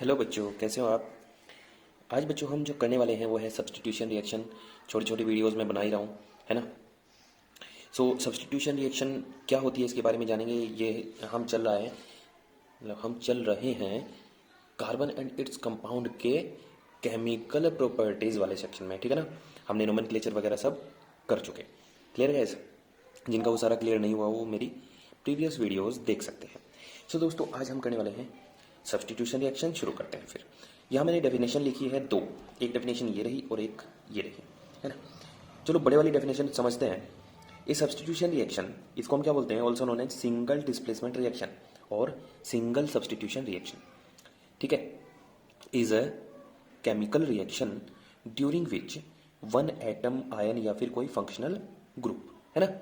Hello बच्चों, कैसे हो आप। आज बच्चों हम जो करने वाले हैं वो है सब्स्टिट्यूशन रिएक्शन। छोटी छोटी वीडियोस में बना ही रहा हूँ, है ना। सब्स्टिट्यूशन रिएक्शन क्या होती है इसके बारे में जानेंगे। ये हम चल रहा है मतलब हम चल रहे हैं कार्बन एंड इट्स कंपाउंड के केमिकल प्रॉपर्टीज़ वाले सेक्शन में, ठीक है ना। हमने नोमेनक्लेचर वगैरह सब कर चुके। क्लियर है। जिनका वो सारा क्लियर नहीं हुआ वो मेरी प्रीवियस वीडियोस देख सकते हैं। दोस्तों आज हम करने वाले हैं सब्स्टिट्यूशन रिएक्शन। शुरू करते हैं। फिर यहाँ मैंने डेफिनेशन लिखी है दो, एक डेफिनेशन ये रही और एक ये रही, है ना। चलो बड़े वाली डेफिनेशन समझते हैं। ये सब्स्टिट्यूशन रिएक्शन, इसको हम क्या बोलते हैं, also known as single displacement reaction और सिंगल सब्स्टिट्यूशन रिएक्शन, ठीक है। Is a chemical reaction during which one atom ion या फिर कोई फंक्शनल ग्रुप, है ना।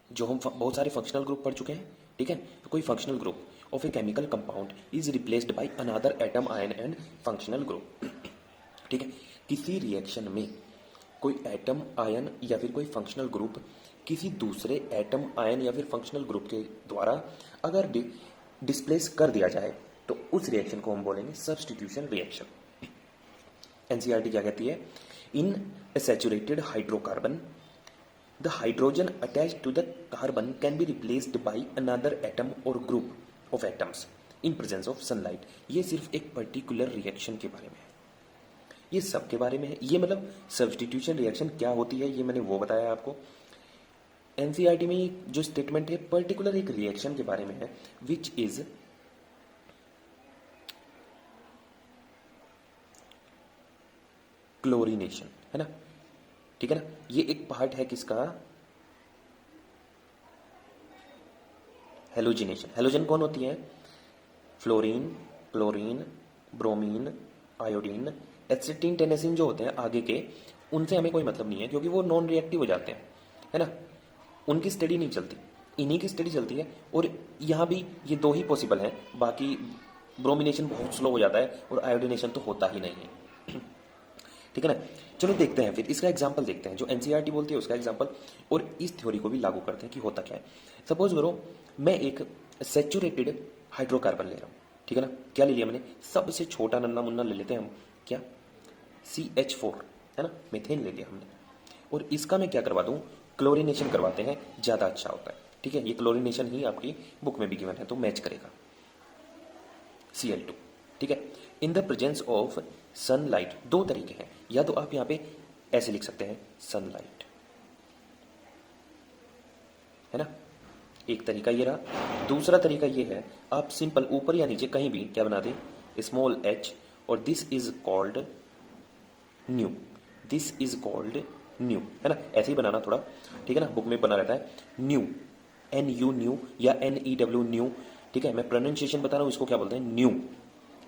जो हम बहुत सारे फंक्शनल ग्रुप पढ़ चुके हैं, ठीक है। तो कोई functional group of a chemical compound is replaced by another atom ion and functional group, ठीक है। किसी रिएक्शन में कोई एटम आयन या फिर कोई फंक्शनल ग्रुप किसी दूसरे एटम आयन या फिर फंक्शनल ग्रुप के द्वारा अगर डिस्प्लेस कर दिया जाए तो उस रिएक्शन को हम बोलेंगे सब्स्टिट्यूशन रिएक्शन। एनसीईआरटी क्या कहती है, in a saturated hydrocarbon the hydrogen attached to the carbon can be replaced by another atom or group of atoms in presence of sunlight। ये सिर्फ एक पर्टिकुलर रिएक्शन के बारे में है, ये सब के बारे में है। ये मतलब सब्स्टिट्यूशन रिएक्शन क्या होती है ये मैंने वो बताया आपको। एनसीईआरटी में जो स्टेटमेंट है पर्टिकुलर एक रिएक्शन के बारे में है, विच इज क्लोरीनेशन, है ना, ठीक है ना। ये एक पार्ट है किसका, हेलोजिनेशन। हेलोजन कौन होती है, fluorine, chlorine, bromine, iodine, astatine, tennessine जो होते हैं आगे के, उनसे हमें कोई मतलब नहीं है क्योंकि वो नॉन रिएक्टिव हो जाते हैं, है ना। उनकी स्टडी नहीं चलती, इन्हीं की स्टडी चलती है। और यहाँ भी ये दो ही पॉसिबल हैं, बाकी ब्रोमिनेशन बहुत स्लो हो जाता है और आयोडिनेशन तो होता ही नहीं है, ठीक है ना। चलो देखते हैं, फिर इसका एग्जाम्पल देखते हैं, जो एनसीईआरटी बोलती है उसका एग्जाम्पल, और इस थ्योरी को भी लागू करते हैं कि होता क्या है। सपोज करो मैं एक सैचुरेटेड हाइड्रोकार्बन ले रहा हूँ, ठीक है ना। क्या ले लिया मैंने, सबसे छोटा नन्ना मुन्ना ले लेते हैं हम, क्या, CH4, है ना, मीथेन ले लिया हमने। और इसका मैं क्या करवा दूँ, क्लोरीनेशन करवाते हैं, ज़्यादा अच्छा होता है, ठीक है। ये क्लोरीनेशन ही आपकी बुक में भी गिवन है तो मैच करेगा, Cl2, ठीक है। In the presence of sunlight, दो तरीके हैं, या तो आप यहाँ पे ऐसे लिख सकते हैं सनलाइट, है ना, एक तरीका ये रहा। दूसरा तरीका ये है, आप सिंपल ऊपर या नीचे कहीं भी क्या बना दें, स्मॉल h, और this is called new, this is called new, है ना, ऐसे ही बनाना थोड़ा, ठीक है ना, बुक में बना रहता है न्यू, NU न्यू या NEW न्यू, ठीक है। मैं प्रोनाउंसिएशन बता रहा हूँ, इसको क्या बोलते हैं, न्यू,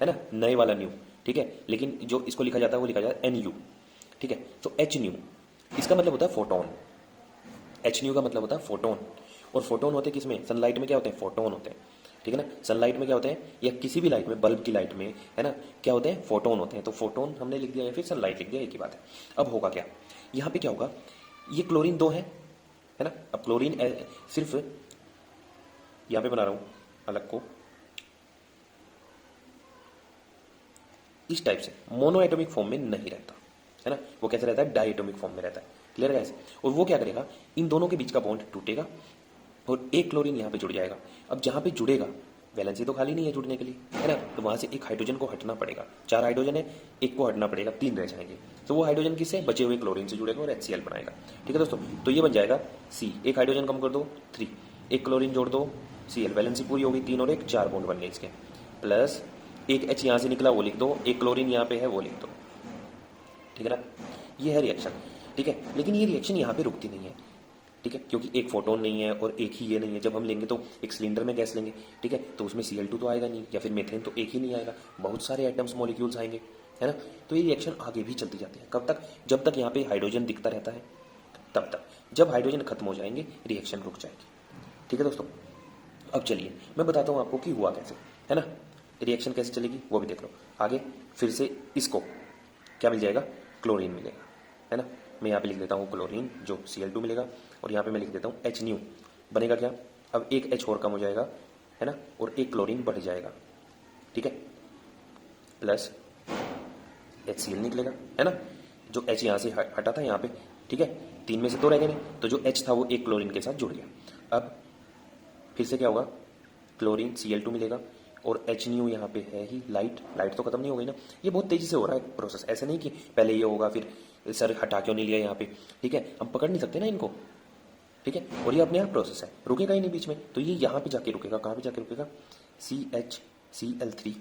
है ना, नए वाला न्यू, ठीक है। लेकिन जो इसको लिखा जाता है वो लिखा जाता है NU, ठीक है। तो H न्यू, इसका मतलब होता है फोटोन, H न्यू का मतलब होता है फोटोन। और फोटोन होते हैं किसमें, सनलाइट में क्या होते हैं, फोटोन होते हैं, ठीक है ना। सनलाइट में क्या होते हैं, या किसी भी लाइट में, बल्ब की लाइट में, है ना, क्या होते हैं, फोटोन होते हैं। तो फोटोन हमने लिख दिया या फिर सनलाइट लिख दिया, एक ही बात है। अब होगा क्या, यहाँ पे क्या होगा, ये क्लोरीन दो है ना। अब क्लोरीन सिर्फ यहाँ पे बना रहा हूँ अलग को, इस टाइप से मोनो एटॉमिक फॉर्म में नहीं रहता, है ना, वो कैसे रहता है, डाई एटॉमिक फॉर्म में रहता है। क्लियर है। और वो क्या करेगा, इन दोनों के बीच का बॉन्ड टूटेगा और एक क्लोरीन यहाँ पे जुड़ जाएगा। अब जहाँ पे जुड़ेगा वैलेंसी तो खाली नहीं है जुड़ने के लिए, है ना, तो वहाँ से एक हाइड्रोजन को हटना पड़ेगा। 4 हाइड्रोजन है, एक को हटना पड़ेगा, 3 रह जाएंगे। तो वो हाइड्रोजन किससे, बचे हुए क्लोरीन से जुड़ेगा और HCl बनाएगा, ठीक है दोस्तों। तो ये बन जाएगा C, एक हाइड्रोजन कम कर दो 3, एक क्लोरीन जोड़ दो Cl, वैलेंसी पूरी होगी, 3 और 1 4 बॉन्ड बन गए इसके, प्लस एक H यहाँ से निकला वो लिख दो, एक क्लोरीन यहाँ पे है वो लिख दो, ठीक है ना। ये है रिएक्शन, ठीक है। लेकिन ये रिएक्शन यहाँ पे रुकती नहीं है, ठीक है, क्योंकि एक फोटोन नहीं है और एक ही ये नहीं है। जब हम लेंगे तो एक सिलेंडर में गैस लेंगे, ठीक है, तो उसमें Cl2 तो आएगा नहीं, या फिर मीथेन तो एक ही नहीं आएगा, बहुत सारे एटम्स मॉलिक्यूल्स आएंगे, है ना। तो ये रिएक्शन आगे भी चलती जाती है, कब तक, जब तक यहाँ पे हाइड्रोजन दिखता रहता है तब तक। जब हाइड्रोजन खत्म हो जाएंगे रिएक्शन रुक जाएगी, ठीक है दोस्तों। अब चलिए मैं बताता हूँ आपको कि हुआ कैसे, है ना, रिएक्शन कैसे चलेगी वो भी देख लो आगे। फिर से इसको क्या मिल जाएगा, क्लोरीन मिलेगा, है ना। मैं यहाँ पे लिख देता हूँ क्लोरीन, जो Cl2 मिलेगा, और यहाँ पे मैं लिख देता हूँ H न्यू, बनेगा क्या, अब एक H और कम हो जाएगा, है ना, और एक क्लोरीन बढ़ जाएगा, ठीक है। प्लस HCl निकलेगा, है ना। जो H यहाँ से हटा था यहाँ पे, ठीक है, 3 में से 2 रह गए नहीं, तो जो H था वो एक क्लोरीन के साथ जुड़ गया। अब फिर से क्या होगा, क्लोरीन Cl2 मिलेगा और H न्यू यहाँ पे है ही, लाइट तो खत्म नहीं हो गई ना। ये बहुत तेजी से हो रहा है प्रोसेस, ऐसे नहीं कि पहले ये होगा फिर सर हटा क्यों नहीं लिया यहाँ पे, ठीक है, हम पकड़ नहीं सकते ना इनको, ठीक है। और ये अपने आप प्रोसेस है, रुकेगा ही नहीं बीच में, तो ये यहाँ पे जाके रुकेगा। कहाँ पे जाके रुकेगा, CHCl3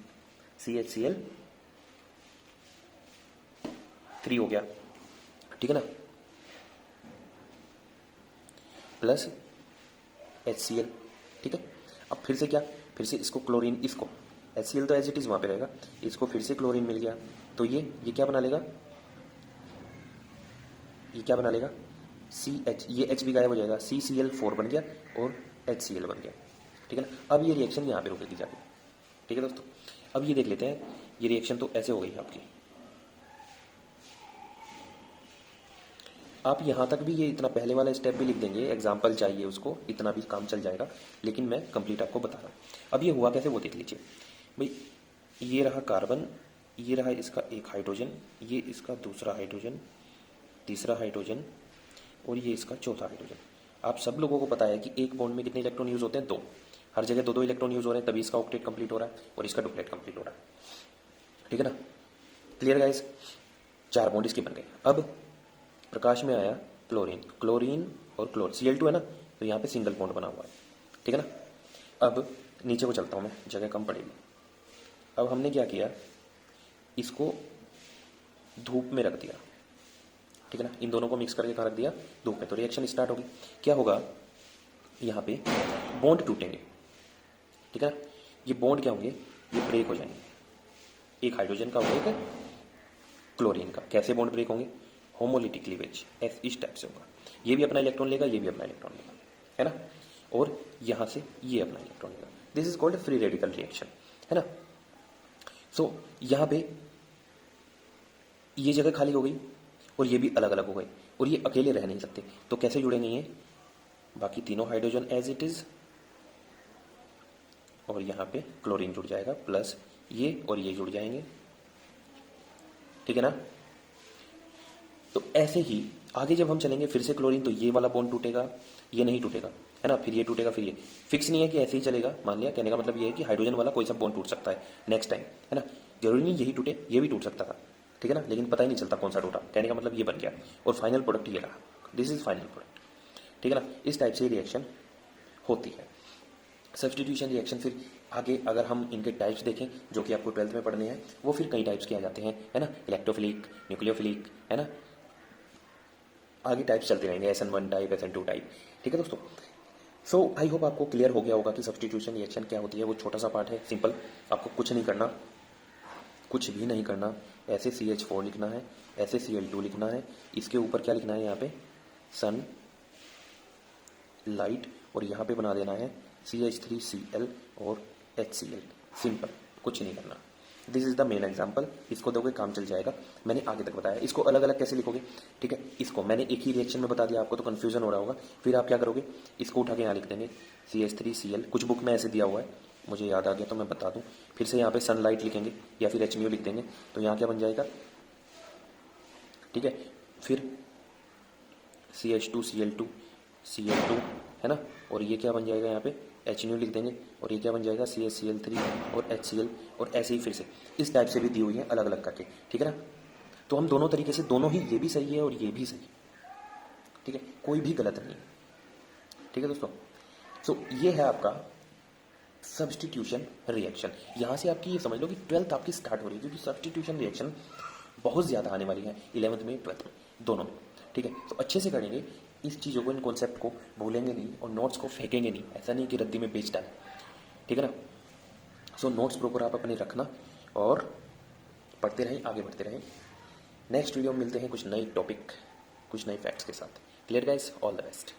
CHCl3 हो गया, ठीक है ना, प्लस HCl, ठीक है। अब फिर से क्या, फिर से इसको क्लोरीन, इसको HCl तो एज इट इज़ वहाँ पे रहेगा, इसको फिर से क्लोरीन मिल गया, तो ये क्या बना लेगा, ये क्या बना लेगा, CH, ये H भी गायब हो जाएगा, CCl4 बन गया और HCl बन गया, ठीक है ना। अब ये रिएक्शन यहाँ पे रुकेगी जाके, ठीक है दोस्तों। अब ये देख लेते हैं, ये रिएक्शन तो ऐसे हो गई आपकी। आप यहाँ तक भी ये इतना पहले वाला स्टेप भी लिख देंगे, एग्जाम्पल चाहिए उसको, इतना भी काम चल जाएगा, लेकिन मैं कंप्लीट आपको बता रहा हूँ। अब ये हुआ कैसे वो देख लीजिए भाई, ये रहा कार्बन, ये रहा इसका एक हाइड्रोजन, ये इसका दूसरा हाइड्रोजन, तीसरा हाइड्रोजन और ये इसका चौथा हाइड्रोजन। आप सब लोगों को पता है कि एक बॉन्ड में कितने इलेक्ट्रॉन यूज होते हैं, 2, हर जगह 2 इलेक्ट्रॉन यूज हो रहे हैं, तभी इसका ऑक्टेट कंप्लीट हो रहा है और इसका डुप्लेट कंप्लीट हो रहा है, ठीक है ना। क्लियर गाइस, 4 बॉन्ड इसके बन गए। अब प्रकाश में आया क्लोरीन और Cl2 है ना, तो यहाँ पे सिंगल बॉन्ड बना हुआ है, ठीक है ना। अब नीचे को चलता हूँ मैं, जगह कम पड़ेगी। अब हमने क्या किया, इसको धूप में रख दिया, ठीक है ना, इन दोनों को मिक्स करके कहाँ रख दिया, धूप में, तो रिएक्शन स्टार्ट होगी। क्या होगा, यहाँ पे बॉन्ड टूटेंगे, ठीक है ना, ये बॉन्ड क्या होंगे, ये ब्रेक हो जाएंगे, एक हाइड्रोजन का और एक क्लोरीन का। कैसे बॉन्ड ब्रेक होंगे, होमोलिटिक क्लीवेज, इस टाइप से होगा, ये भी अपना इलेक्ट्रॉन लेगा, ये भी अपना इलेक्ट्रॉन लेगा, है ना, और यहाँ से ये अपना इलेक्ट्रॉन लेगा। This is called free radical reaction, है ना। सो यहाँ पे ये जगह खाली हो गई और ये भी अलग अलग हो गए और ये अकेले रह नहीं सकते, तो कैसे जुड़ेंगे ये, बाकी तीनों हाइड्रोजन एज इट इज और यहाँ पे क्लोरीन जुड़ जाएगा, प्लस ये और ये जुड़ जाएंगे, ठीक है ना। तो ऐसे ही आगे जब हम चलेंगे फिर से क्लोरीन, तो ये वाला बॉन्ड टूटेगा, ये नहीं टूटेगा, है ना, फिर ये टूटेगा, फिर ये फिक्स नहीं है कि ऐसे ही चलेगा। मान लिया, कहने का मतलब ये है कि हाइड्रोजन वाला कोई सा बॉन्ड टूट सकता है नेक्स्ट टाइम, है ना, जरूरी नहीं यही टूटे, ये भी टूट सकता था, ठीक है ना, लेकिन पता ही नहीं चलता कौन सा टूटा, कहने का मतलब ये बन गया और फाइनल प्रोडक्ट ये रहा, दिस इज फाइनल प्रोडक्ट, ठीक है ना। इस टाइप से रिएक्शन होती है सब्स्टिट्यूशन रिएक्शन। फिर आगे अगर हम इनके टाइप्स देखें जो कि आपको 12th में पढ़ने हैं, वो फिर कई टाइप्स के आ जाते हैं, है ना, इलेक्ट्रोफिलिक, न्यूक्लियोफिलिक, है ना, आगे टाइप्स चलते रहेंगे, SN1 टाइप, SN2 टाइप, ठीक है दोस्तों। सो आई होप आपको क्लियर हो गया होगा कि सब्स्टिट्यूशन रिएक्शन क्या होती है। वो छोटा सा पार्ट है, सिंपल, आपको कुछ नहीं करना, कुछ भी नहीं करना, ऐसे CH4 लिखना है, ऐसे Cl2 लिखना है, इसके ऊपर क्या लिखना है, यहाँ पे सन लाइट, और यहाँ पे बना देना है CH3Cl और HCl, सिंपल, कुछ नहीं करना। This is the main example, इसको दोगे काम चल जाएगा। मैंने आगे तक बताया, इसको अलग अलग कैसे लिखोगे, ठीक है, इसको मैंने एक ही रिएक्शन में बता दिया आपको, तो कन्फ्यूजन हो रहा होगा। फिर आप क्या करोगे, इसको उठा के यहाँ लिख देंगे CH3Cl, कुछ बुक में ऐसे दिया हुआ है, मुझे याद आ गया तो मैं बता दूं। फिर से यहाँ पे सनलाइट लिखेंगे या फिर HMU लिख देंगे, तो यहाँ क्या बन जाएगा, ठीक है, फिर CH2Cl2 Cl2, है ना, और ये क्या बन जाएगा, यहाँ पे HNU लिख देंगे, और ये क्या बन जाएगा CaCl3 और HCl, और ऐसे ही फिर से इस टाइप से भी दी हुई है अलग अलग करके, ठीक है ना। तो हम दोनों तरीके से, दोनों ही, ये भी सही है और ये भी सही है, ठीक है, कोई भी गलत नहीं है, ठीक है दोस्तों। सो ये है आपका सब्स्टिट्यूशन रिएक्शन। यहाँ से आपकी ये समझ लो कि 12th आपकी स्टार्ट हो रही है, क्योंकि सब्स्टिट्यूशन रिएक्शन बहुत ज़्यादा आने वाली है 11th में 12th में दोनों में, ठीक है। तो अच्छे से करेंगे इस चीज़ों को, इन कॉन्सेप्ट को भूलेंगे नहीं और नोट्स को फेंकेंगे नहीं, ऐसा नहीं कि रद्दी में बेच डालें, ठीक है ना। सो नोट्स प्रॉपर आप अपने रखना और पढ़ते रहें, आगे बढ़ते रहें। नेक्स्ट वीडियो में मिलते हैं कुछ नए टॉपिक, कुछ नए फैक्ट्स के साथ। Clear guys, all the best.